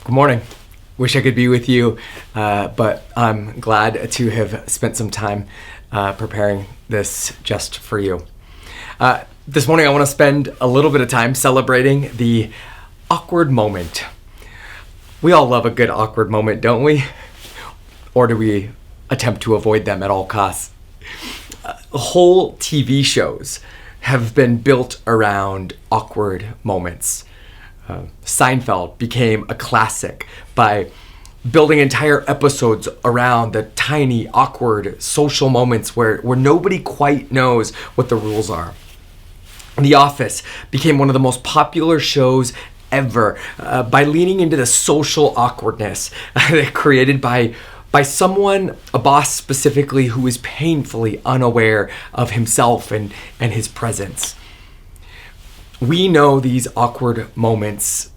Good morning. Wish I could be with you, but I'm glad to have spent some time preparing this just for you. This morning I want to spend a little bit of time celebrating the awkward moment. We all love a good awkward moment, don't we? Or do we attempt to avoid them at all costs? Whole TV shows have been built around awkward moments. Seinfeld became a classic by building entire episodes around the tiny, awkward social moments where nobody quite knows what the rules are. The Office became one of the most popular shows ever by leaning into the social awkwardness created by someone, a boss specifically, who is painfully unaware of himself and his presence. We know these awkward moments,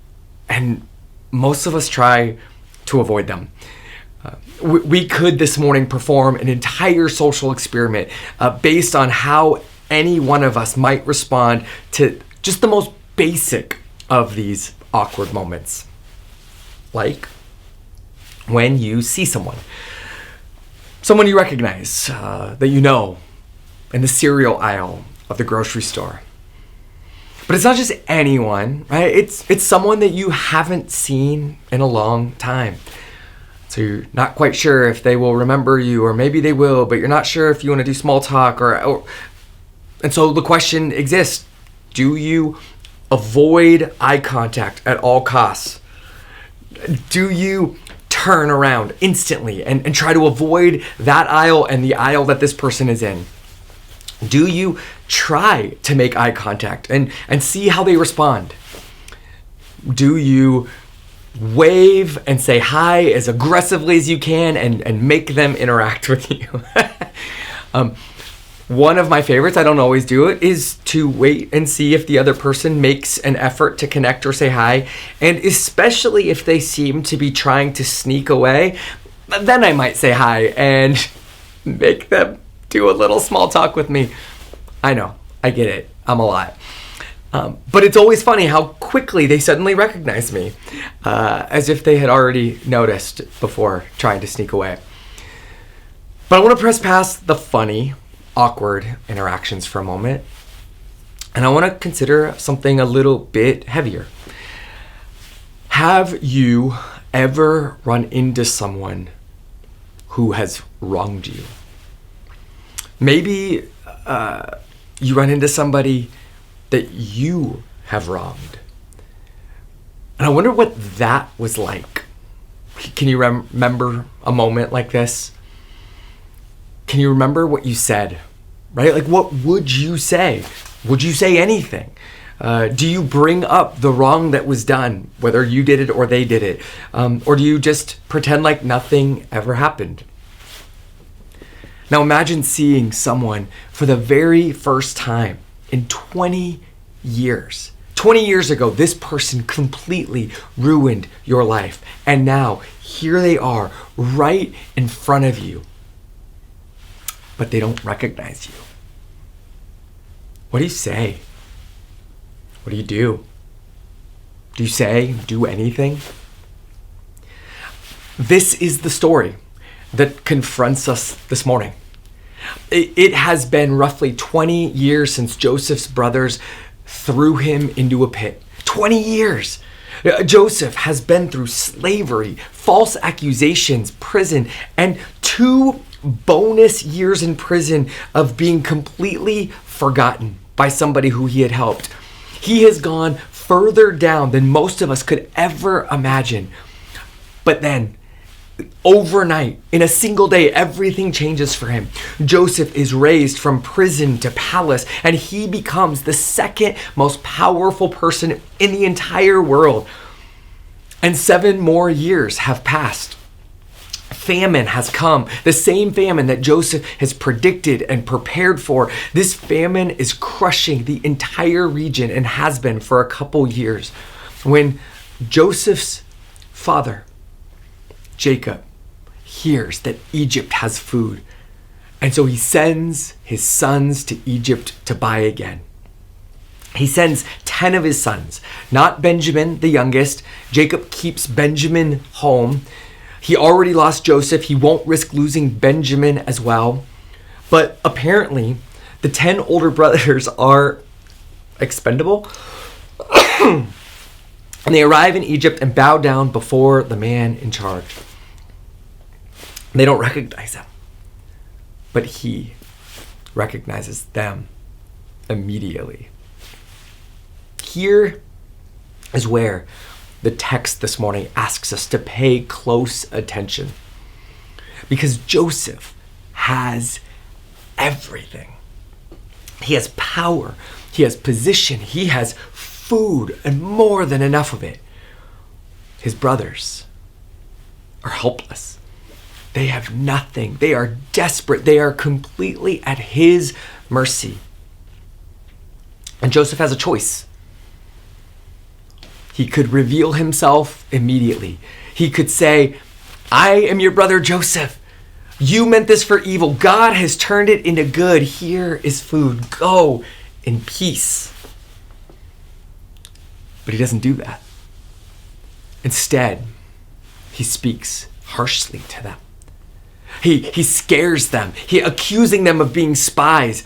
and most of us try to avoid them. We could this morning perform an entire social experiment based on how any one of us might respond to just the most basic of these awkward moments. Like when you see someone you recognize, that you know, in the cereal aisle of the grocery store. But it's not just anyone, right? It's someone that you haven't seen in a long time. So you're not quite sure if they will remember you, or maybe they will, but you're not sure if you want to do small talk and so the question exists: do you avoid eye contact at all costs? Do you turn around instantly and try to avoid that aisle and the aisle that this person is in? Do you try to make eye contact and see how they respond? Do you wave and say hi as aggressively as you can and make them interact with you? One of my favorites, I don't always do it, is to wait and see if the other person makes an effort to connect or say hi. And especially if they seem to be trying to sneak away, then I might say hi and make them do a little small talk with me. I know, I get it, I'm a lot. But it's always funny how quickly they suddenly recognize me, as if they had already noticed before trying to sneak away. But I want to press past the funny, awkward interactions for a moment, and I want to consider something a little bit heavier. Have you ever run into someone who has wronged you? Maybe you run into somebody that you have wronged. And I wonder what that was like. Can you remember a moment like this? Can you remember what you said? Right? Like, what would you say? Would you say anything? Do you bring up the wrong that was done, whether you did it or they did it? Or do you just pretend like nothing ever happened? Now imagine seeing someone for the very first time in 20 years. 20 years ago, this person completely ruined your life. And now here they are right in front of you. But they don't recognize you. What do you say? What do you do? Do you do anything? This is the story that confronts us this morning. It has been roughly 20 years since Joseph's brothers threw him into a pit. 20 years! Joseph has been through slavery, false accusations, prison, and 2 bonus years in prison of being completely forgotten by somebody who he had helped. He has gone further down than most of us could ever imagine. But then, overnight, in a single day, everything changes for him. Joseph is raised from prison to palace, and he becomes the second most powerful person in the entire world. And 7 more years have passed. Famine has come, the same famine that Joseph has predicted and prepared for. This famine is crushing the entire region and has been for a couple years. When Joseph's father, Jacob, hears that Egypt has food, and so he sends his sons to Egypt to buy again. He sends 10 of his sons, not Benjamin, the youngest. Jacob keeps Benjamin home. He already lost Joseph. He won't risk losing Benjamin as well. But apparently, the 10 older brothers are expendable. And they arrive in Egypt and bow down before the man in charge. They don't recognize him, but he recognizes them immediately. Here is where the text this morning asks us to pay close attention, because Joseph has everything. He has power, he has position, he has food, and more than enough of it. His brothers are helpless. They have nothing. They are desperate. They are completely at his mercy. And Joseph has a choice. He could reveal himself immediately. He could say, I am your brother Joseph. You meant this for evil. God has turned it into good. Here is food. Go in peace. But he doesn't do that. Instead, he speaks harshly to them. He scares them. He accusing them of being spies.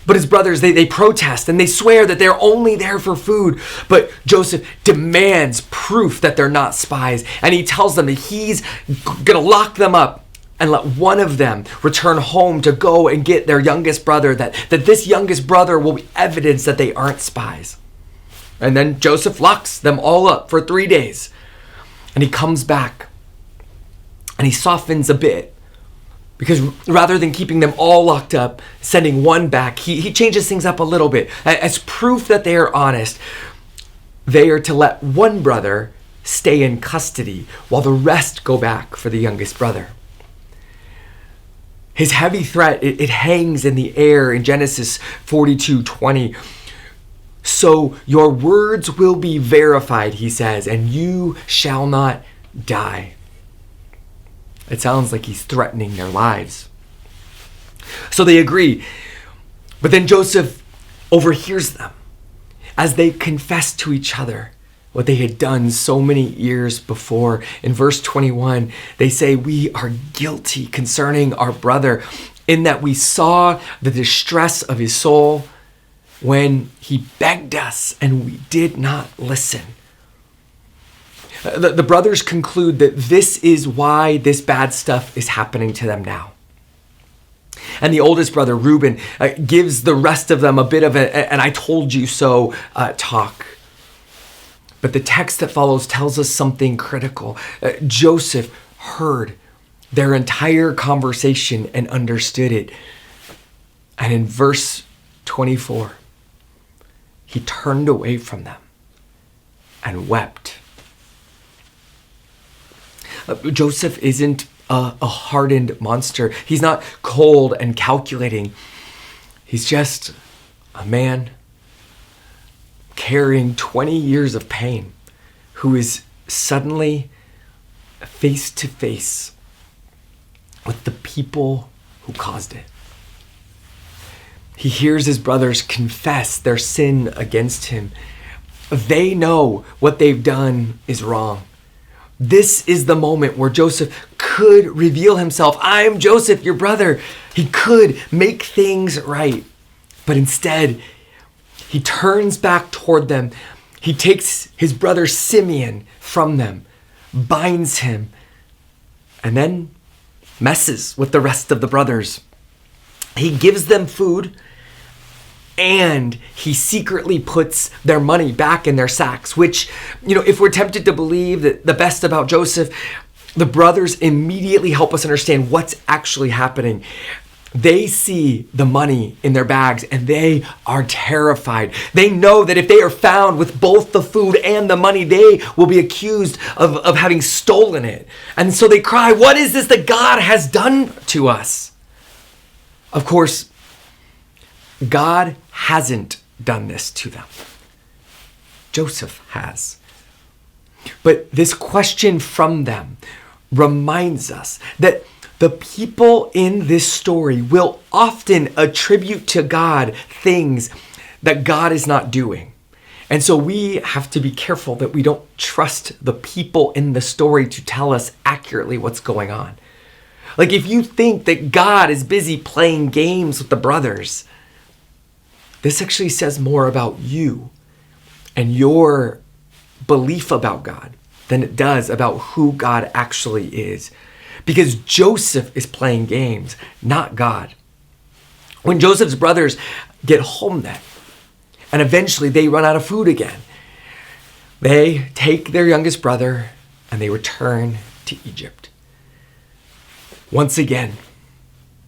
But his brothers, they protest and they swear that they're only there for food. But Joseph demands proof that they're not spies. And he tells them that he's going to lock them up and let one of them return home to go and get their youngest brother, that this youngest brother will be evidence that they aren't spies. And then Joseph locks them all up for 3 days. And he comes back and he softens a bit. Because rather than keeping them all locked up, sending one back, he changes things up a little bit. As proof that they are honest, they are to let one brother stay in custody while the rest go back for the youngest brother. His heavy threat, it hangs in the air in Genesis 42:20. So your words will be verified, he says, and you shall not die. It sounds like he's threatening their lives. So they agree. But then Joseph overhears them as they confess to each other what they had done so many years before. In verse 21, they say, we are guilty concerning our brother, in that we saw the distress of his soul when he begged us and we did not listen. The brothers conclude that this is why this bad stuff is happening to them now. And the oldest brother, Reuben, gives the rest of them a bit of an I told you so talk. But the text that follows tells us something critical. Joseph heard their entire conversation and understood it. And in verse 24, he turned away from them and wept. Joseph isn't a hardened monster. He's not cold and calculating. He's just a man carrying 20 years of pain who is suddenly face to face with the people who caused it. He hears his brothers confess their sin against him. They know what they've done is wrong. This is the moment where Joseph could reveal himself. I am Joseph, your brother. He could make things right. But instead, he turns back toward them. He takes his brother Simeon from them, binds him, and then messes with the rest of the brothers. He gives them food, and he secretly puts their money back in their sacks, which, if we're tempted to believe that the best about Joseph, the brothers immediately help us understand what's actually happening. They see the money in their bags and they are terrified. They know that if they are found with both the food and the money, they will be accused of having stolen it. And so they cry, what is this that God has done to us? Of course, God hasn't done this to them. Joseph has. But this question from them reminds us that the people in this story will often attribute to God things that God is not doing. And so we have to be careful that we don't trust the people in the story to tell us accurately what's going on. Like if you think that God is busy playing games with the brothers, this actually says more about you and your belief about God than it does about who God actually is. Because Joseph is playing games, not God. When Joseph's brothers get home then, and eventually they run out of food again, they take their youngest brother and they return to Egypt. Once again,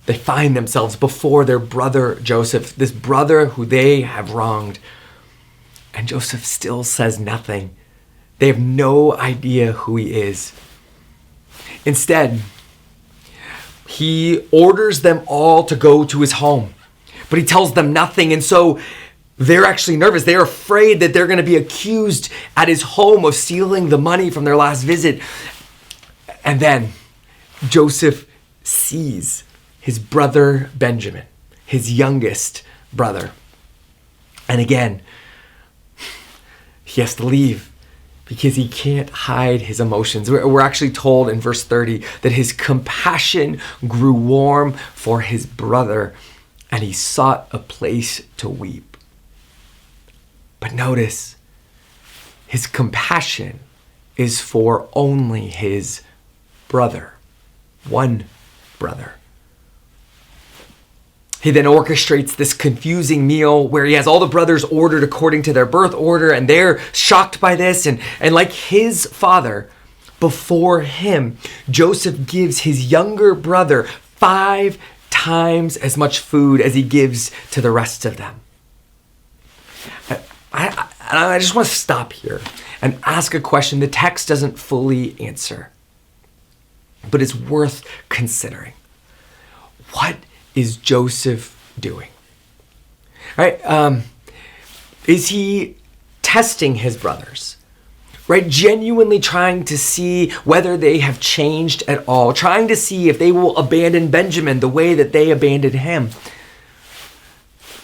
they find themselves before their brother Joseph, this brother who they have wronged. And Joseph still says nothing. They have no idea who he is. Instead, he orders them all to go to his home, but he tells them nothing. And so they're actually nervous. They're afraid that they're going to be accused at his home of stealing the money from their last visit. And then Joseph sees his brother Benjamin, his youngest brother. And again, he has to leave because he can't hide his emotions. We're actually told in verse 30 that his compassion grew warm for his brother and he sought a place to weep. But notice, his compassion is for only his brother, one brother. He then orchestrates this confusing meal where he has all the brothers ordered according to their birth order, and they're shocked by this. And like his father, before him, Joseph gives his younger brother 5 times as much food as he gives to the rest of them. I just want to stop here and ask a question the text doesn't fully answer, but it's worth considering. What is Joseph doing? Right? Is he testing his brothers? Right? Genuinely trying to see whether they have changed at all, trying to see if they will abandon Benjamin the way that they abandoned him.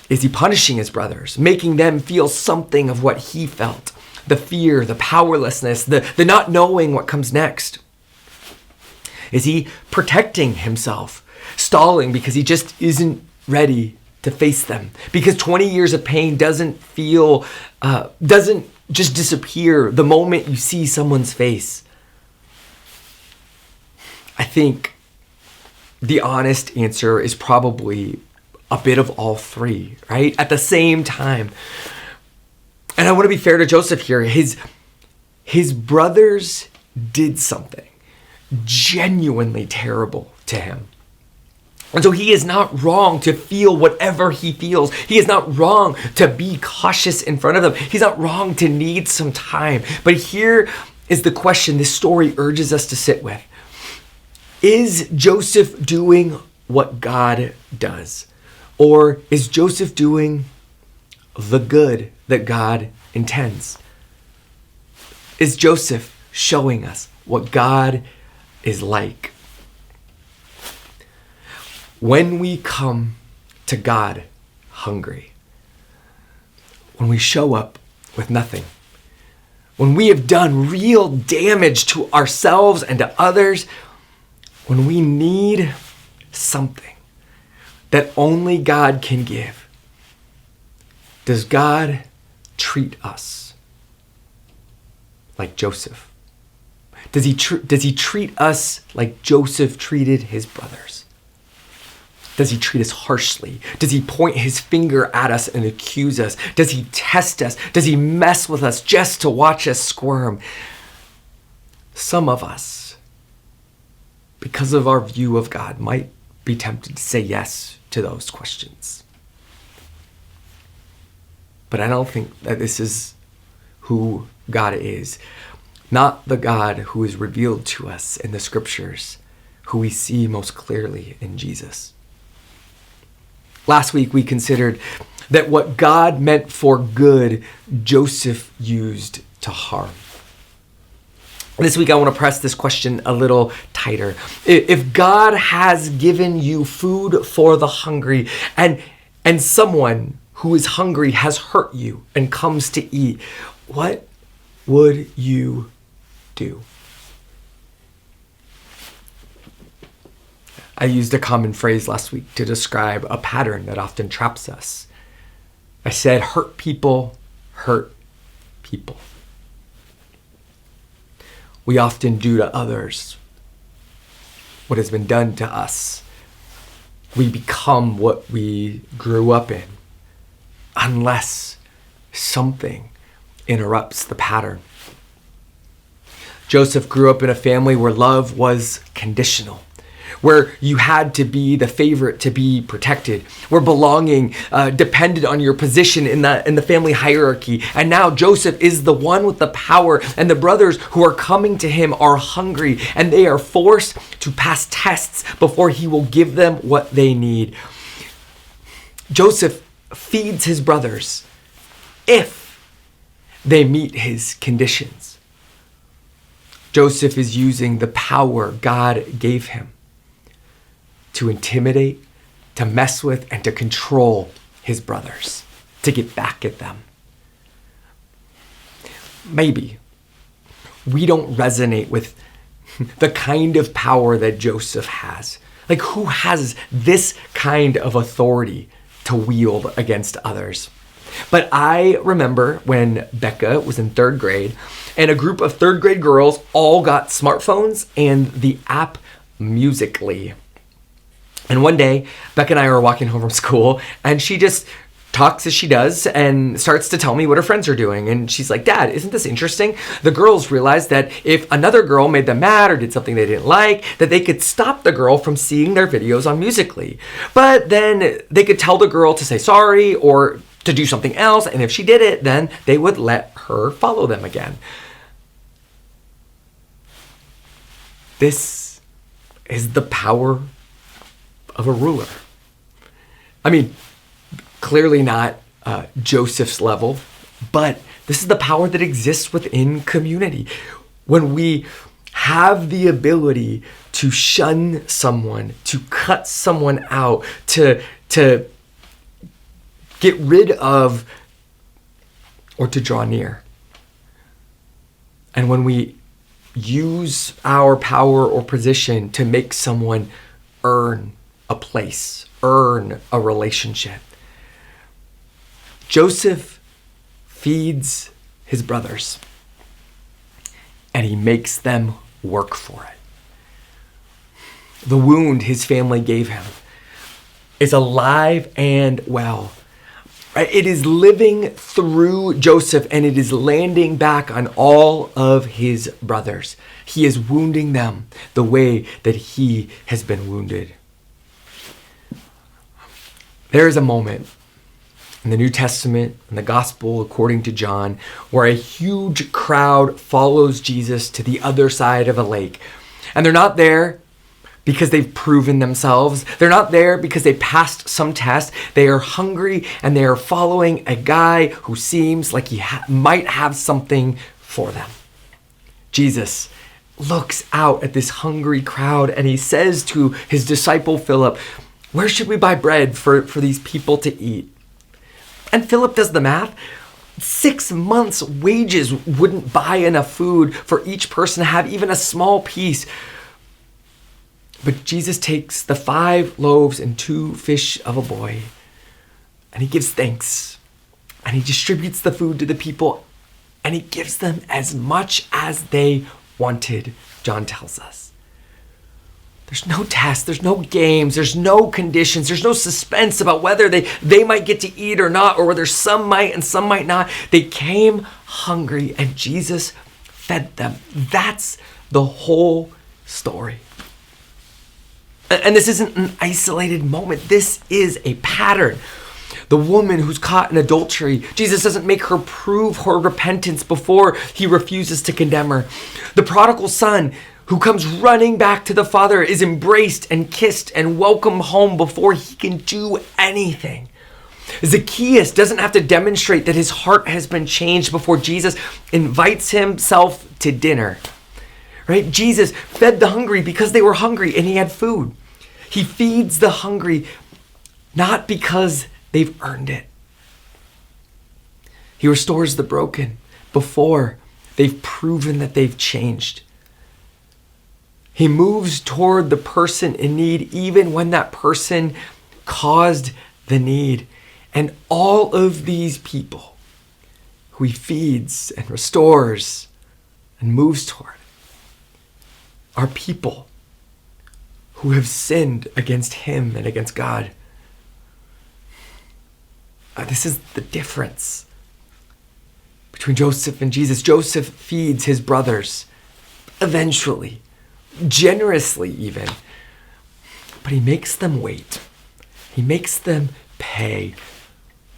Is he punishing his brothers, making them feel something of what he felt? The fear, the powerlessness, the not knowing what comes next. Is he protecting himself, stalling because he just isn't ready to face them? Because 20 years of pain doesn't just disappear the moment you see someone's face. I think the honest answer is probably a bit of all three, right? At the same time. And I want to be fair to Joseph here. His brothers did something genuinely terrible to him. And so he is not wrong to feel whatever he feels. He is not wrong to be cautious in front of them. He's not wrong to need some time. But here is the question this story urges us to sit with. Is Joseph doing what God does? Or is Joseph doing the good that God intends? Is Joseph showing us what God is like? When we come to God hungry, when we show up with nothing, when we have done real damage to ourselves and to others, when we need something that only God can give, does God treat us like Joseph? Does he treat us like Joseph treated his brothers? Does he treat us harshly? Does he point his finger at us and accuse us? Does he test us? Does he mess with us just to watch us squirm? Some of us, because of our view of God, might be tempted to say yes to those questions. But I don't think that this is who God is. Not the God who is revealed to us in the scriptures, who we see most clearly in Jesus. Last week we considered that what God meant for good, Joseph used to harm. This week I want to press this question a little tighter. If God has given you food for the hungry and someone who is hungry has hurt you and comes to eat, what would you do? I used a common phrase last week to describe a pattern that often traps us. I said, hurt people hurt people. We often do to others what has been done to us. We become what we grew up in, unless something interrupts the pattern. Joseph grew up in a family where love was conditional, where you had to be the favorite to be protected, where belonging depended on your position in the family hierarchy. And now Joseph is the one with the power, and the brothers who are coming to him are hungry, and they are forced to pass tests before he will give them what they need. Joseph feeds his brothers if they meet his conditions. Joseph is using the power God gave him to intimidate, to mess with, and to control his brothers, to get back at them. Maybe we don't resonate with the kind of power that Joseph has. Like, who has this kind of authority to wield against others? But I remember when Becca was in 3rd grade, and a group of 3rd grade girls all got smartphones and the app Musical.ly. And one day, Becca and I were walking home from school, and she just talks as she does and starts to tell me what her friends are doing. And she's like, Dad, isn't this interesting? The girls realized that if another girl made them mad or did something they didn't like, that they could stop the girl from seeing their videos on Musical.ly. But then they could tell the girl to say sorry or to do something else. And if she did it, then they would let her follow them again. This is the power of a ruler. I mean, clearly not Joseph's level, but this is the power that exists within community. When we have the ability to shun someone, to cut someone out, to get rid of, or to draw near. And when we use our power or position to make someone earn a place, earn a relationship. Joseph feeds his brothers, and he makes them work for it. The wound his family gave him is alive and well. Right? It is living through Joseph, and it is landing back on all of his brothers. He is wounding them the way that he has been wounded. There is a moment in the New Testament, in the Gospel according to John, where a huge crowd follows Jesus to the other side of a lake. And they're not there because they've proven themselves. They're not there because they passed some test. They are hungry, and they are following a guy who seems like he might have something for them. Jesus looks out at this hungry crowd, and he says to his disciple Philip, where should we buy bread for these people to eat? And Philip does the math. 6 months' wages wouldn't buy enough food for each person to have even a small piece. But Jesus takes the 5 loaves and 2 fish of a boy, and he gives thanks, and he distributes the food to the people, and he gives them as much as they wanted, John tells us. There's no test, there's no games, there's no conditions, there's no suspense about whether they might get to eat or not, or whether some might and some might not. They came hungry, and Jesus fed them. That's the whole story. And this isn't an isolated moment. This is a pattern. The woman who's caught in adultery, Jesus doesn't make her prove her repentance before he refuses to condemn her. The prodigal son who comes running back to the father is embraced and kissed and welcomed home before he can do anything. Zacchaeus doesn't have to demonstrate that his heart has been changed before Jesus invites himself to dinner. Right? Jesus fed the hungry because they were hungry and he had food. He feeds the hungry not because they've earned it, He restores the broken before they've proven that they've changed. He moves toward the person in need even when that person caused the need. And all of these people who he feeds and restores and moves toward are people who have sinned against him and against God. This is the difference between Joseph and Jesus. Joseph feeds his brothers eventually, generously even, but he makes them wait. He makes them pay,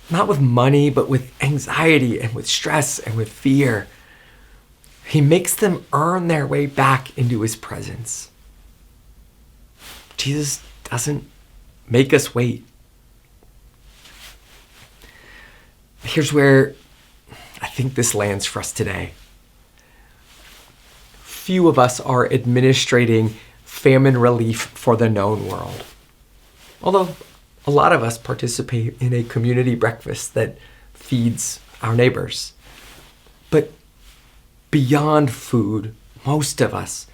not with money, but with anxiety and with stress and with fear. He makes them earn their way back into his presence. Jesus doesn't make us wait. Here's where I think this lands for us today. Few of us are administrating famine relief for the known world. Although a lot of us participate in a community breakfast that feeds our neighbors. But beyond food, most of us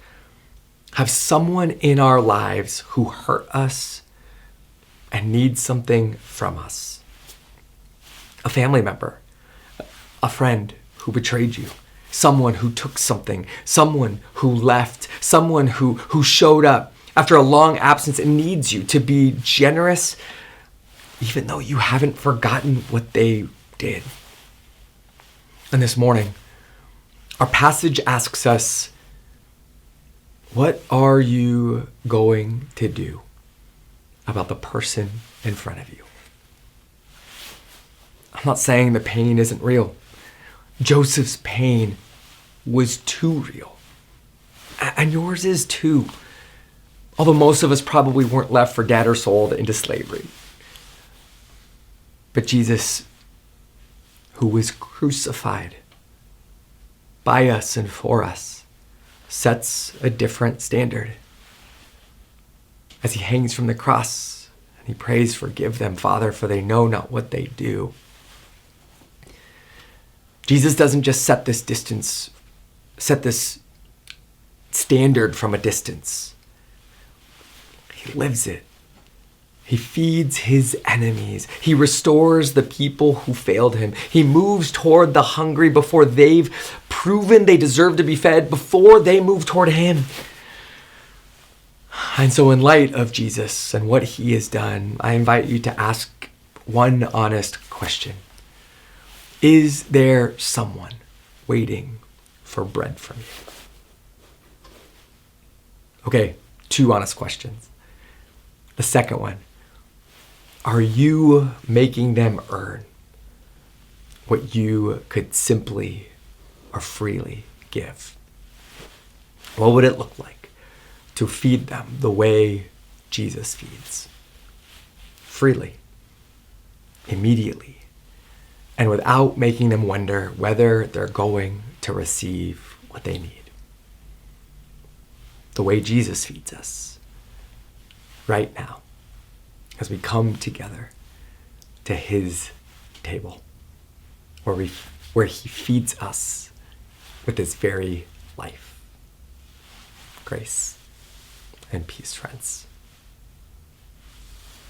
have someone in our lives who hurt us and needs something from us. A family member, a friend who betrayed you, someone who took something, someone who left, someone who showed up after a long absence and needs you to be generous, even though you haven't forgotten what they did. And this morning, our passage asks us, what are you going to do about the person in front of you? I'm not saying the pain isn't real. Joseph's pain was too real. And yours is too. Although most of us probably weren't left for dead or sold into slavery. But Jesus, who was crucified by us and for us, sets a different standard. As he hangs from the cross and he prays, "Forgive them, Father, for they know not what they do." Jesus doesn't just set this standard from a distance. He lives it. He feeds his enemies. He restores the people who failed him. He moves toward the hungry before they've proven they deserve to be fed, before they move toward him. And so in light of Jesus and what he has done, I invite you to ask one honest question. Is there someone waiting for bread from you? Okay, two honest questions. The second one, are you making them earn what you could simply or freely give? What would it look like to feed them the way Jesus feeds? Freely, immediately, and without making them wonder whether they're going to receive what they need. The way Jesus feeds us right now as we come together to his table where he feeds us with his very life. Grace and peace, friends.